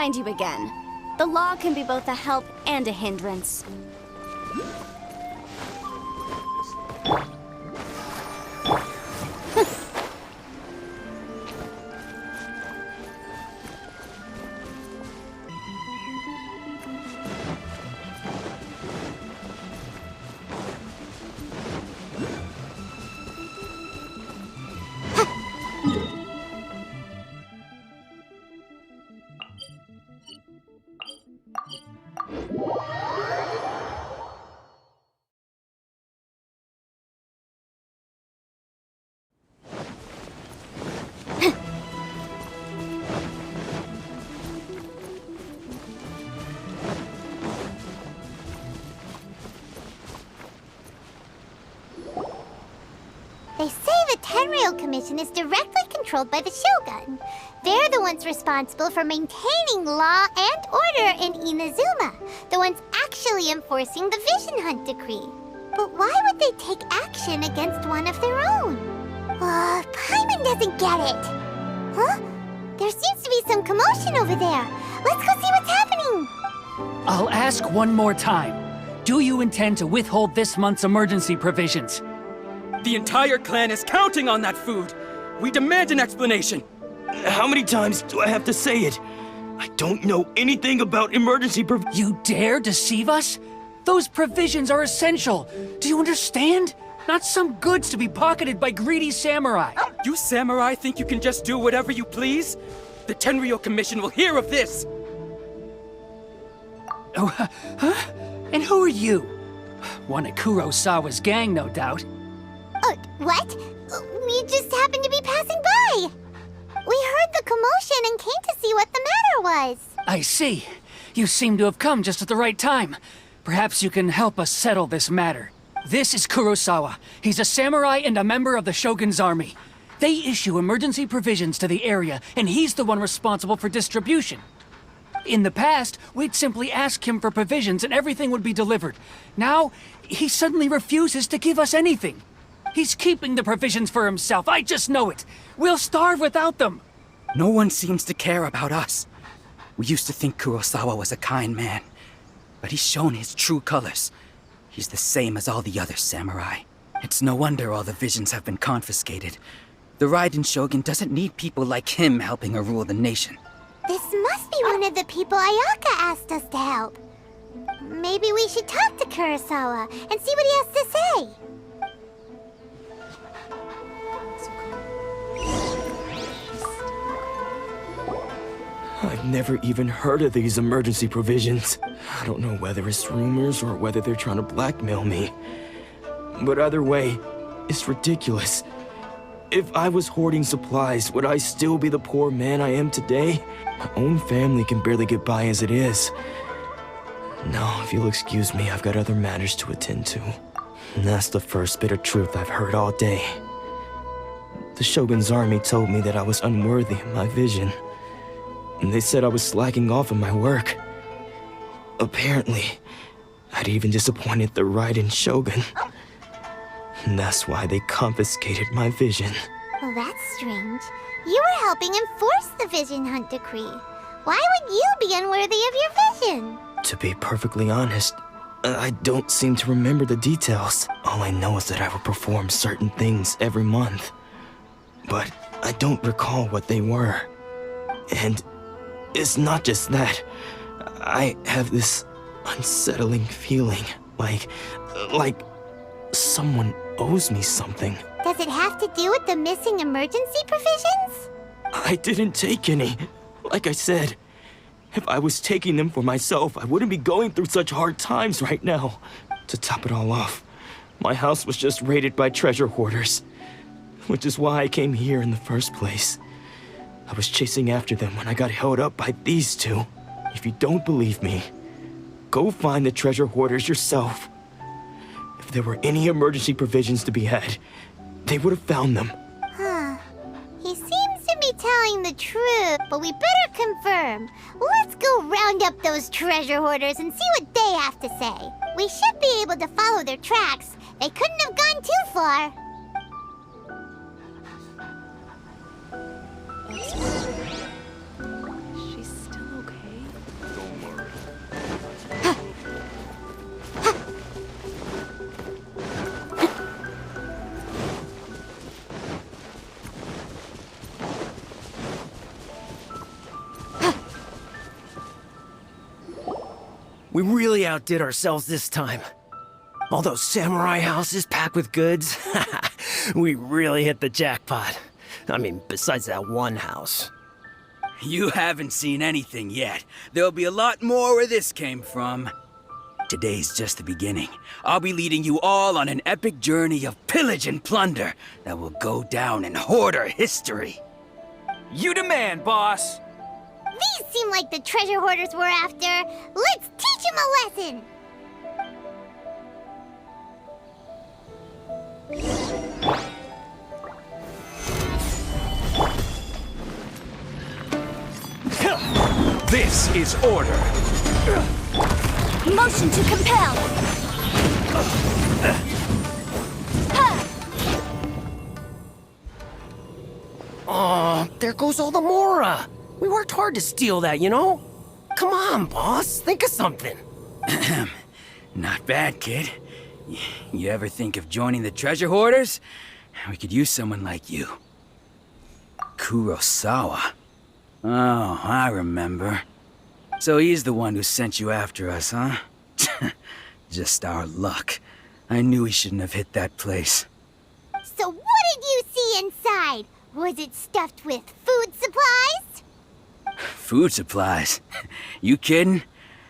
find you again. The law can be both a help and a hindrance. They say the Tenryou Commission is directly controlled by the Shogun. They're the ones responsible for maintaining law and order in Inazuma, the ones actually enforcing the Vision Hunt Decree. But why would they take action against one of their own? Paimon doesn't get it. Huh? There seems to be some commotion over there. Let's go see what's happening. I'll ask one more time. Do you intend to withhold this month's emergency provisions? The entire clan is counting on that food! We demand an explanation! How many times do I have to say it? I don't know anything about emergency provisions. You dare deceive us? Those provisions are essential. Do you understand? Not some goods to be pocketed by greedy samurai. You samurai think you can just do whatever you please? The Tenryou Commission will hear of this! Oh, huh? And who are you? One of Kurosawa's gang, no doubt. What? We just happened to be passing by. We heard the commotion and came to see what the matter was. I see. You seem to have come just at the right time. Perhaps you can help us settle this matter. This is Kurosawa. He's a samurai and a member of the Shogun's army. They issue emergency provisions to the area, and he's the one responsible for distribution. In the past, we'd simply ask him for provisions and everything would be delivered. Now, he suddenly refuses to give us anything. He's keeping the provisions for himself, I just know it. We'll starve without them. No one seems to care about us. We used to think Kurosawa was a kind man, but he's shown his true colors. He's the same as all the other samurai. It's no wonder all the visions have been confiscated. The Raiden Shogun doesn't need people like him helping her rule the nation. This must be one of the people Ayaka asked us to help. Maybe we should talk to Kurosawa and see what he has to say. I've never even heard of these emergency provisions. I don't know whether it's rumors or whether they're trying to blackmail me. But either way, it's ridiculous. If I was hoarding supplies, would I still be the poor man I am today? My own family can barely get by as it is. No, if you'll excuse me, I've got other matters to attend to. And that's the first bit of truth I've heard all day. The Shogun's army told me that I was unworthy of my vision. And they said I was slacking off in my work. Apparently, I'd even disappointed the Raiden Shogun. And that's why they confiscated my vision. Well, that's strange. You were helping enforce the Vision Hunt Decree. Why would you be unworthy of your vision? To be perfectly honest, I don't seem to remember the details. All I know is that I would perform certain things every month. But I don't recall what they were. And it's not just that. I have this unsettling feeling, like someone owes me something. Does it have to do with the missing emergency provisions? I didn't take any. Like I said, if I was taking them for myself, I wouldn't be going through such hard times right now. To top it all off, my house was just raided by treasure hoarders, which is why I came here in the first place. I was chasing after them when I got held up by these two. If you don't believe me, go find the treasure hoarders yourself. If there were any emergency provisions to be had, they would have found them. Huh. He seems to be telling the truth, but we better confirm. Let's go round up those treasure hoarders and see what they have to say. We should be able to follow their tracks. They couldn't have gone too far. She's still okay? We really outdid ourselves this time. All those samurai houses packed with goods. We really hit the jackpot. I mean, besides that one house. You haven't seen anything yet. There'll be a lot more where this came from. Today's just the beginning. I'll be leading you all on an epic journey of pillage and plunder that will go down in Hoarder history. You demand, boss! These seem like the treasure hoarders we're after. Let's teach them a lesson! This is order. Motion to compel! Aw, there goes all the Mora. We worked hard to steal that, you know? Come on, boss. Think of something. Not bad, kid. You ever think of joining the treasure hoarders? We could use someone like you. Kurosawa. Oh, I remember. So he's the one who sent you after us, huh? Just our luck. I knew he shouldn't have hit that place. So what did you see inside? Was it stuffed with food supplies? Food supplies? You kidding?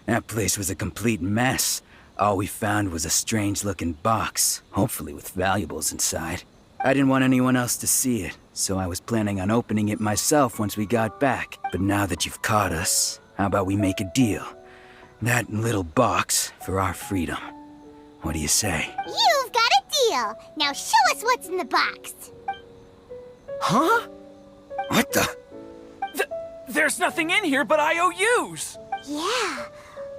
That place was a complete mess. All we found was a strange-looking box, hopefully with valuables inside. I didn't want anyone else to see it, so I was planning on opening it myself once we got back. But now that you've caught us, how about we make a deal? That little box for our freedom. What do you say? You've got a deal. Now show us what's in the box. Huh? What the? There's nothing in here but IOUs! Yeah,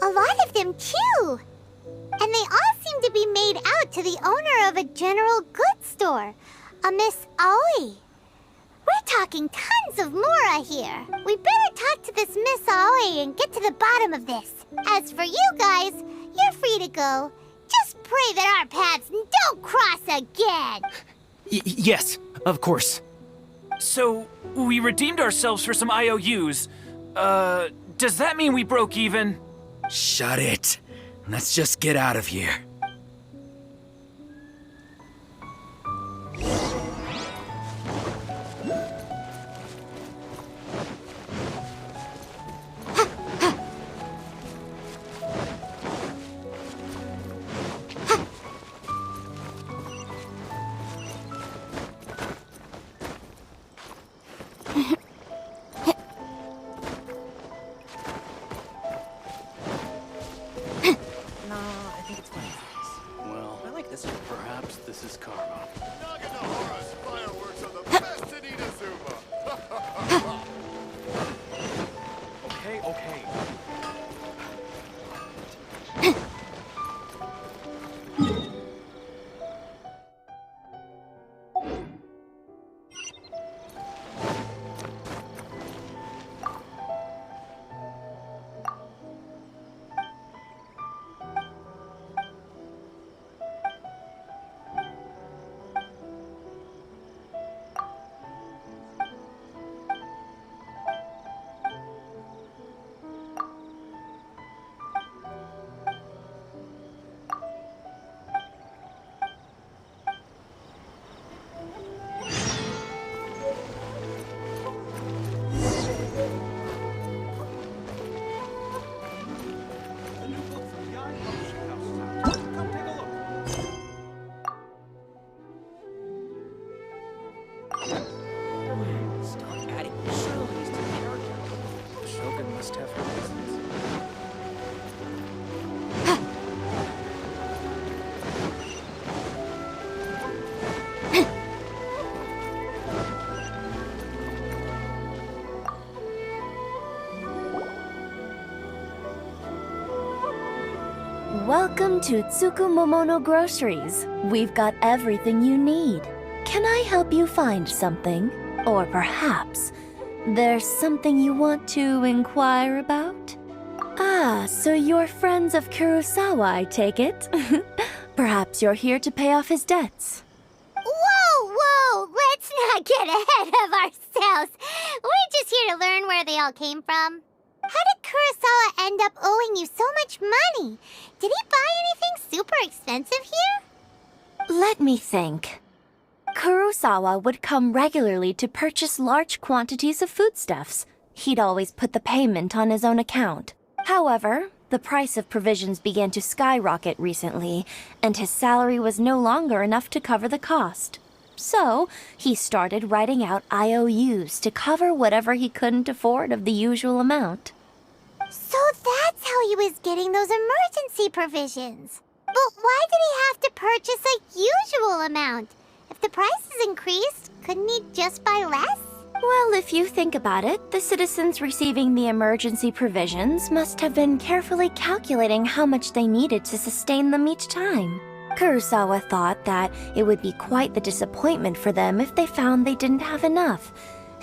a lot of them too. And they all seem to be made out to the owner of a general goods store, a Miss Aoi. We're talking tons of Mora here. We better talk to this Miss Aoi and get to the bottom of this. As for you guys, you're free to go. Just pray that our paths don't cross again. Yes, of course. So, we redeemed ourselves for some IOUs. Does that mean we broke even? Shut it. Let's just get out of here. Perhaps this is karma. Naganohara's fireworks are the best in Inazuma. Okay. Stop adding shows to the character. The Shogun must have her reasons. Welcome to Tsukumomono Groceries. We've got everything you need. Can I help you find something? Or perhaps there's something you want to inquire about? Ah, so you're friends of Kurosawa, I take it? Perhaps you're here to pay off his debts. Whoa! Let's not get ahead of ourselves. We're just here to learn where they all came from. How did Kurosawa end up owing you so much money? Did he buy anything super expensive here? Let me think. Kurosawa would come regularly to purchase large quantities of foodstuffs. He'd always put the payment on his own account. However, the price of provisions began to skyrocket recently, and his salary was no longer enough to cover the cost. So, he started writing out IOUs to cover whatever he couldn't afford of the usual amount. So that's how he was getting those emergency provisions. But why did he have to purchase a usual amount? If the prices increased, couldn't he just buy less? Well, if you think about it, the citizens receiving the emergency provisions must have been carefully calculating how much they needed to sustain them each time. Kurosawa thought that it would be quite the disappointment for them if they found they didn't have enough,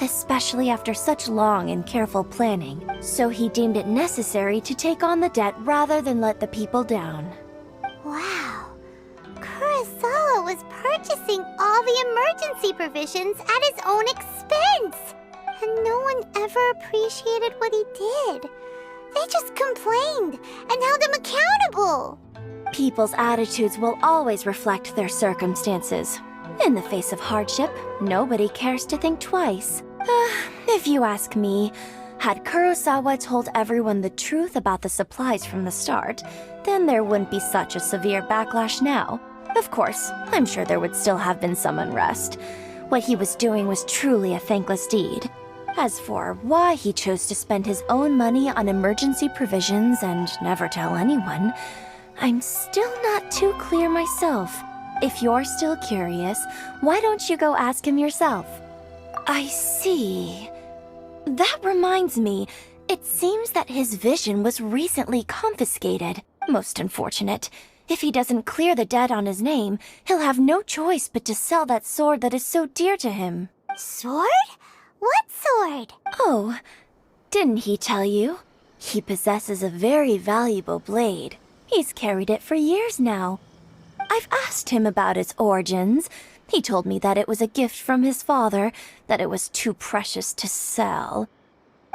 especially after such long and careful planning. So he deemed it necessary to take on the debt rather than let the people down. Wow. Kurosawa was purchasing all the emergency provisions at his own expense. And no one ever appreciated what he did. They just complained and held him accountable. People's attitudes will always reflect their circumstances. In the face of hardship, nobody cares to think twice. If you ask me, had Kurosawa told everyone the truth about the supplies from the start, then there wouldn't be such a severe backlash now. Of course, I'm sure there would still have been some unrest. What he was doing was truly a thankless deed. As for why he chose to spend his own money on emergency provisions and never tell anyone, I'm still not too clear myself. If you're still curious, why don't you go ask him yourself? I see. That reminds me, it seems that his vision was recently confiscated. Most unfortunate. If he doesn't clear the debt on his name, he'll have no choice but to sell that sword that is so dear to him. Sword? What sword? Oh, didn't he tell you? He possesses a very valuable blade. He's carried it for years now. I've asked him about its origins. He told me that it was a gift from his father, that it was too precious to sell.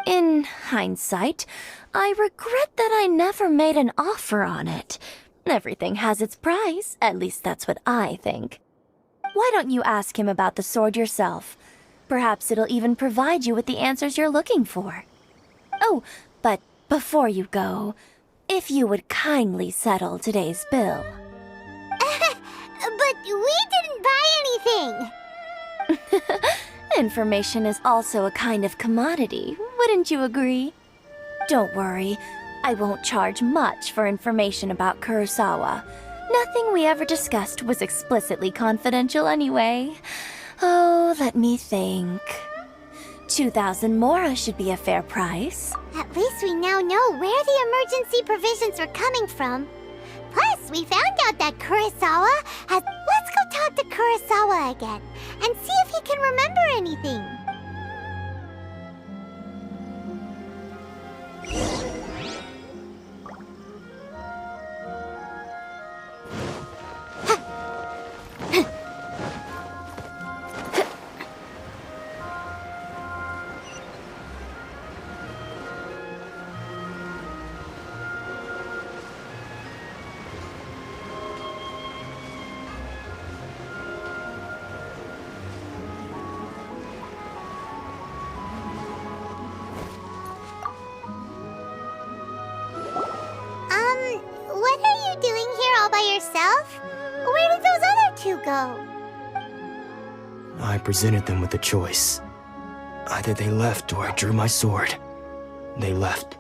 In hindsight, I regret that I never made an offer on it. Everything has its price, at least that's what I think. Why don't you ask him about the sword yourself? Perhaps it'll even provide you with the answers you're looking for. Oh, but before you go, if you would kindly settle today's bill. But we didn't buy anything. Information is also a kind of commodity, wouldn't you agree? Don't worry, I won't charge much for information about Kurosawa. Nothing we ever discussed was explicitly confidential anyway. Oh, let me think. 2,000 mora should be a fair price. At least we now know where the emergency provisions were coming from. Plus, we found out that Kurosawa has... Let's go talk to Kurosawa again and see if he can remember anything. What are you doing here all by yourself? Where did those other two go? I presented them with a choice. Either they left or I drew my sword. They left.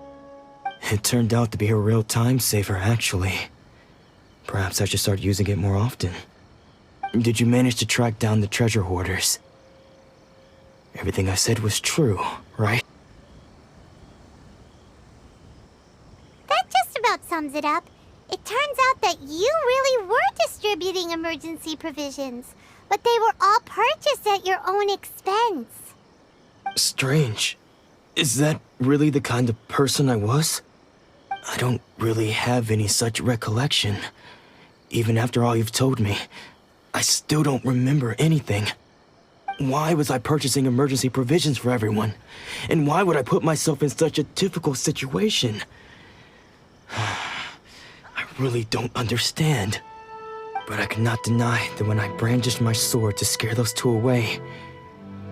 It turned out to be a real time saver, actually. Perhaps I should start using it more often. Did you manage to track down the treasure hoarders? Everything I said was true, right? That just about sums it up. It turns out that you really were distributing emergency provisions, but they were all purchased at your own expense. Strange. Is that really the kind of person I was? I don't really have any such recollection. Even after all you've told me, I still don't remember anything. Why was I purchasing emergency provisions for everyone? And why would I put myself in such a difficult situation? I really don't understand. But I cannot deny that when I brandished my sword to scare those two away,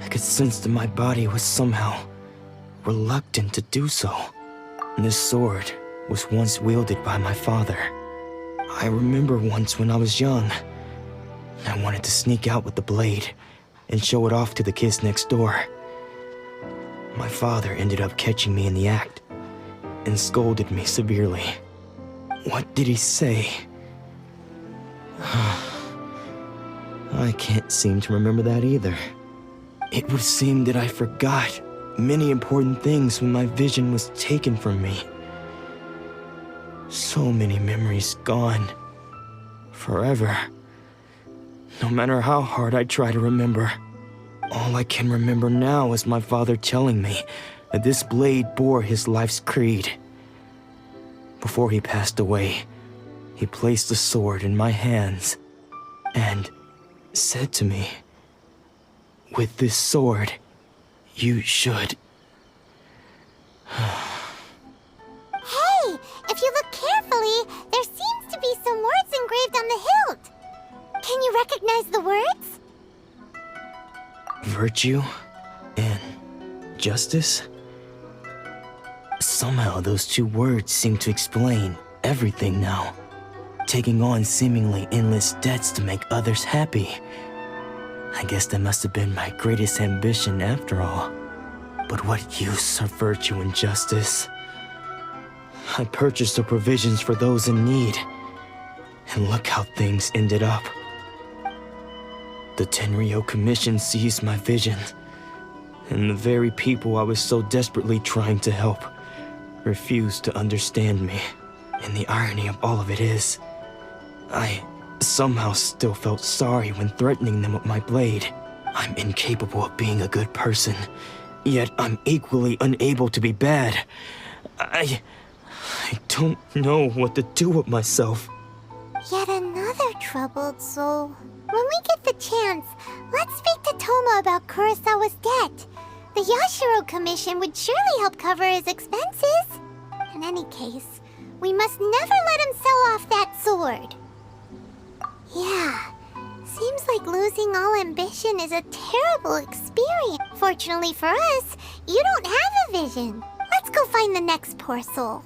I could sense that my body was somehow reluctant to do so. This sword was once wielded by my father. I remember once when I was young, I wanted to sneak out with the blade and show it off to the kids next door. My father ended up catching me in the act and scolded me severely. What did he say? I can't seem to remember that either. It would seem that I forgot many important things when my vision was taken from me. So many memories gone. Forever. No matter how hard I try to remember, all I can remember now is my father telling me that this blade bore his life's creed. Before he passed away, he placed the sword in my hands and said to me, "With this sword, you should..." Hey, if you look carefully, there seems to be some words engraved on the hilt. Can you recognize the words? Virtue and justice? Somehow those two words seem to explain everything now. Taking on seemingly endless debts to make others happy. I guess that must have been my greatest ambition after all. But what use are virtue and justice? I purchased the provisions for those in need, and look how things ended up. The Tenryo Commission seized my vision, and the very people I was so desperately trying to help refused to understand me. And the irony of all of it is, I somehow still felt sorry when threatening them with my blade. I'm incapable of being a good person, yet I'm equally unable to be bad. I don't know what to do with myself. Yet another troubled soul. When we get the chance, let's speak to Toma about Kurosawa's debt. The Yashiro Commission would surely help cover his expenses. In any case, we must never let him sell off that sword. Yeah, seems like losing all ambition is a terrible experience. Fortunately for us, you don't have a vision. Let's go find the next poor soul.